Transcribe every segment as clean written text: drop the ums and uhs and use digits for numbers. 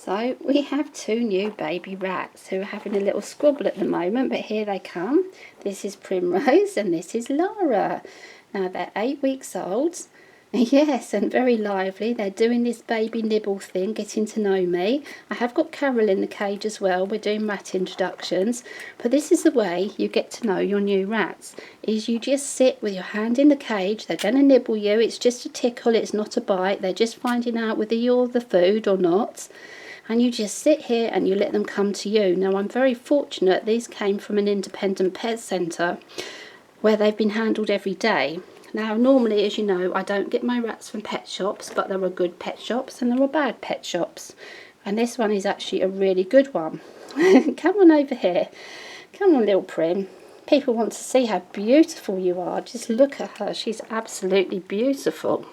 So we have two new baby rats who are having a little squabble at the moment, but here they come. This is Primrose and this is Lara. Now they're 8 weeks old. Yes, and very lively. They're doing this baby nibble thing, getting to know me. I have got Carol in the cage as well. We're doing rat introductions. But this is the way you get to know your new rats, is you just sit with your hand in the cage. They're going to nibble you. It's just a tickle. It's not a bite. They're just finding out whether you're the food or not. And you just sit here and you let them come to you. Now, I'm very fortunate. These came from an independent pet centre where they've been handled every day. Now, normally, as you know, I don't get my rats from pet shops, but there are good pet shops and there are bad pet shops. And this one is actually a really good one. Come on over here. Come on, little Prim. People want to see how beautiful you are. Just look at her. She's absolutely beautiful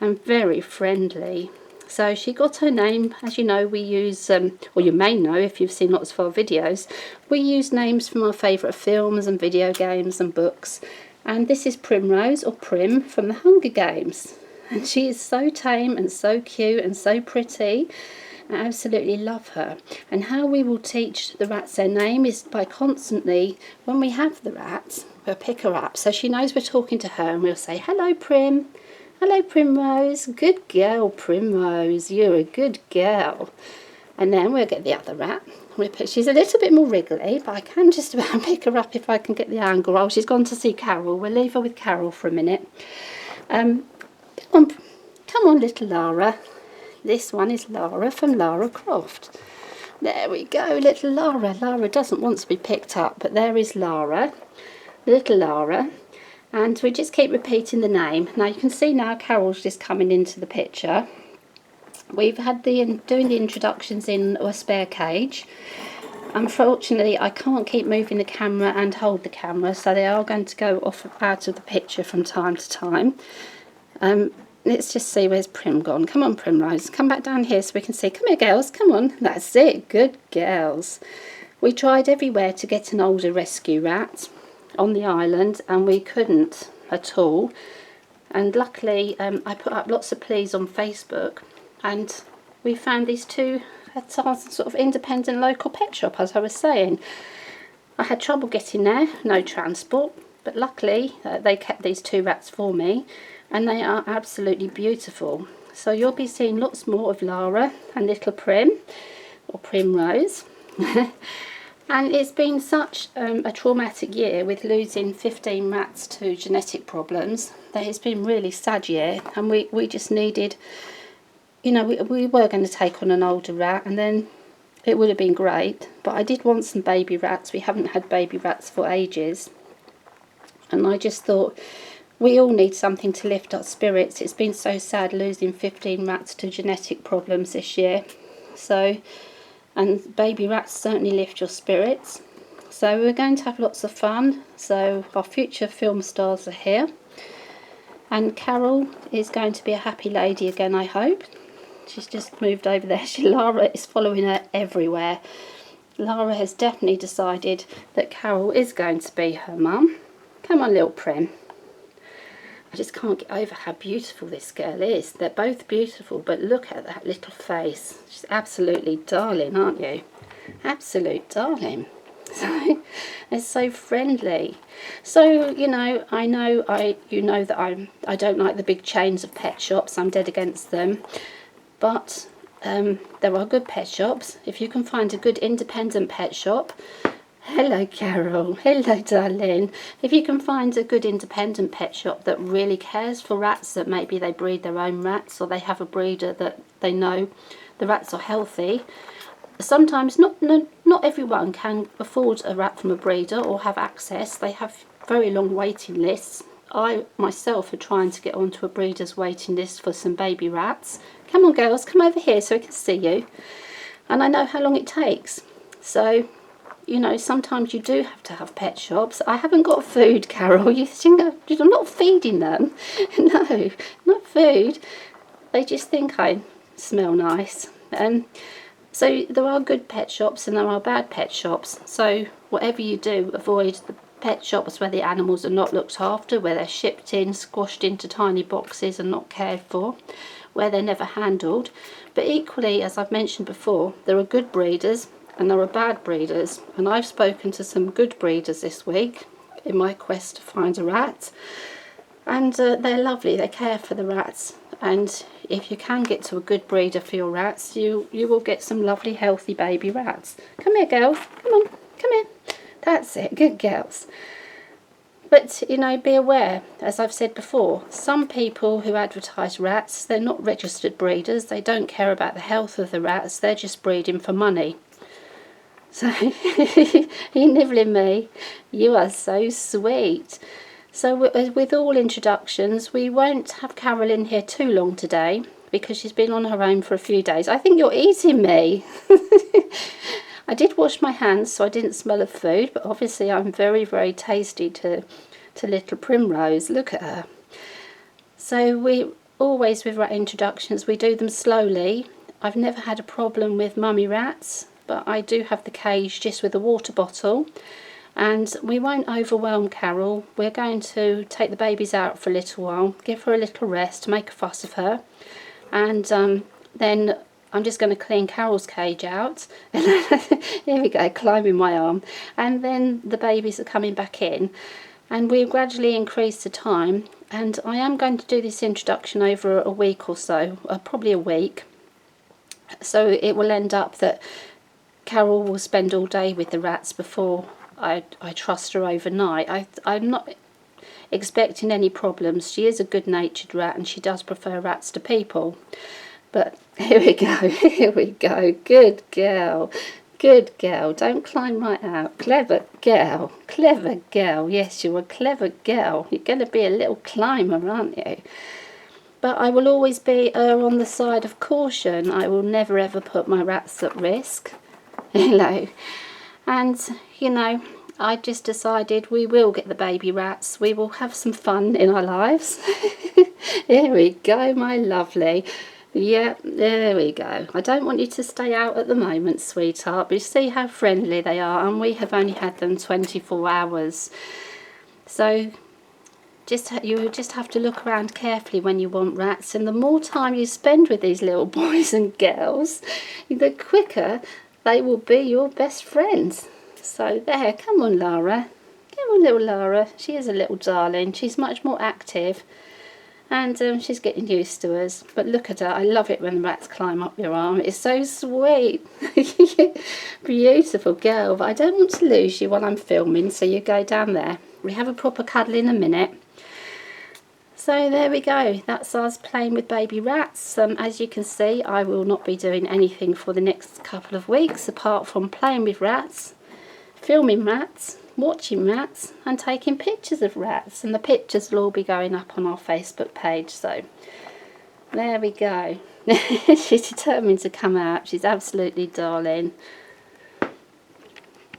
and very friendly. So she got her name, as you know, we use, or you may know if you've seen lots of our videos, we use names from our favourite films and video games and books. And this is Primrose, or Prim, from the Hunger Games. And she is so tame and so cute and so pretty. I absolutely love her. And how we will teach the rats their name is by constantly, when we have the rats, we'll pick her up so she knows we're talking to her, and we'll say, "Hello, Prim. Hello, Primrose. Good girl, Primrose. You're a good girl." And then we'll get the other rat. She's a little bit more wriggly, but I can just about pick her up if I can get the angle. Oh, she's gone to see Carol. We'll leave her with Carol for a minute. Come on, little Lara. This one is Lara from Lara Croft. There we go, little Lara. Lara doesn't want to be picked up, but there is Lara, little Lara. And we just keep repeating the name. Now you can see now Carol's just coming into the picture. We've had doing the introductions in a spare cage. Unfortunately, I can't keep moving the camera and hold the camera, so they are going to go off out of the picture from time to time. Let's just see, where's Prim gone? Come on, Primrose, come back down here so we can see. Come here, girls, come on. That's it, good girls. We tried everywhere to get an older rescue rat on the island, and we couldn't at all. And luckily, I put up lots of pleas on Facebook, and we found these two at our sort of independent local pet shop, as I was saying. I had trouble getting there, no transport, but luckily they kept these two rats for me, and they are absolutely beautiful. So you'll be seeing lots more of Lara and little Prim, or Primrose. And it's been such a traumatic year with losing 15 rats to genetic problems that it's been really sad year, and we just needed, you know, we were going to take on an older rat, and then it would have been great, but I did want some baby rats. We haven't had baby rats for ages, and I just thought we all need something to lift our spirits. It's been so sad losing 15 rats to genetic problems this year. So, and baby rats certainly lift your spirits. So we're going to have lots of fun. So our future film stars are here. And Carol is going to be a happy lady again, I hope. She's just moved over there. Lara is following her everywhere. Lara has definitely decided that Carol is going to be her mum. Come on, little Prim. I just can't get over how beautiful this girl is. They're both beautiful, but look at that little face. She's absolutely darling, aren't you? Absolute darling. So, they're so friendly. So, you know you know that I don't like the big chains of pet shops. I'm dead against them. But there are good pet shops. If you can find a good independent pet shop. Hello, Carol. Hello, darling. If you can find a good independent pet shop that really cares for rats, that maybe they breed their own rats, or they have a breeder that they know the rats are healthy. Sometimes not everyone can afford a rat from a breeder or have access. They have very long waiting lists. I myself are trying to get onto a breeder's waiting list for some baby rats. Come on, girls, come over here so we can see you. And I know how long it takes. So, you know, sometimes you do have to have pet shops. I haven't got food, Carol. You think I'm not feeding them? No, not food. They just think I smell nice. So there are good pet shops and there are bad pet shops. So whatever you do, avoid the pet shops where the animals are not looked after, where they're shipped in, squashed into tiny boxes and not cared for. where they're never handled. But equally, as I've mentioned before, there are good breeders and there are bad breeders, and I've spoken to some good breeders this week in my quest to find a rat, and they're lovely. They care for the rats, and if you can get to a good breeder for your rats, you will get some lovely healthy baby rats. Come here, girls, come on, come here. That's it, good girls. But, you know, be aware, as I've said before, some people who advertise rats, they're not registered breeders. They don't care about the health of the rats. They're just breeding for money. So, you nibbling me? You are so sweet. So, with all introductions, we won't have Carol in here too long today because she's been on her own for a few days. I think you're eating me. I did wash my hands so I didn't smell of food, but obviously I'm very, very tasty to little Primrose. Look at her. So we always, with rat introductions, we do them slowly. I've never had a problem with mummy rats, but I do have the cage just with a water bottle. And we won't overwhelm Carol. We're going to take the babies out for a little while, give her a little rest, make a fuss of her, and then I'm just going to clean Carol's cage out. Here we go, climbing my arm. And then the babies are coming back in. And we'll gradually increase the time. And I am going to do this introduction over a week or so, probably a week. So it will end up that Carol will spend all day with the rats before I trust her overnight. I'm not expecting any problems. She is a good-natured rat and she does prefer rats to people. But here we go, here we go. Good girl, good girl. Don't climb right out. Clever girl, clever girl. Yes, you're a clever girl. You're going to be a little climber, aren't you? But I will always be on the side of caution. I will never ever put my rats at risk. Hello. And, you know, I just decided we will get the baby rats. We will have some fun in our lives. Here we go, my lovely. Yeah, there we go. I don't want you to stay out at the moment, sweetheart, but you see how friendly they are, and we have only had them 24 hours. So you just have to look around carefully when you want rats, and the more time you spend with these little boys and girls, the quicker they will be your best friends. So there, come on, Lara. Come on, little Lara. She is a little darling. She's much more active. And she's getting used to us. But look at her. I love it when the rats climb up your arm. It's so sweet. Beautiful girl. But I don't want to lose you while I'm filming, so you go down there. We have a proper cuddle in a minute. So there we go. That's us playing with baby rats. As you can see, I will not be doing anything for the next couple of weeks apart from playing with rats, filming rats, watching rats and taking pictures of rats, and the pictures will all be going up on our Facebook page. So there we go. She's determined to come out. She's absolutely darling.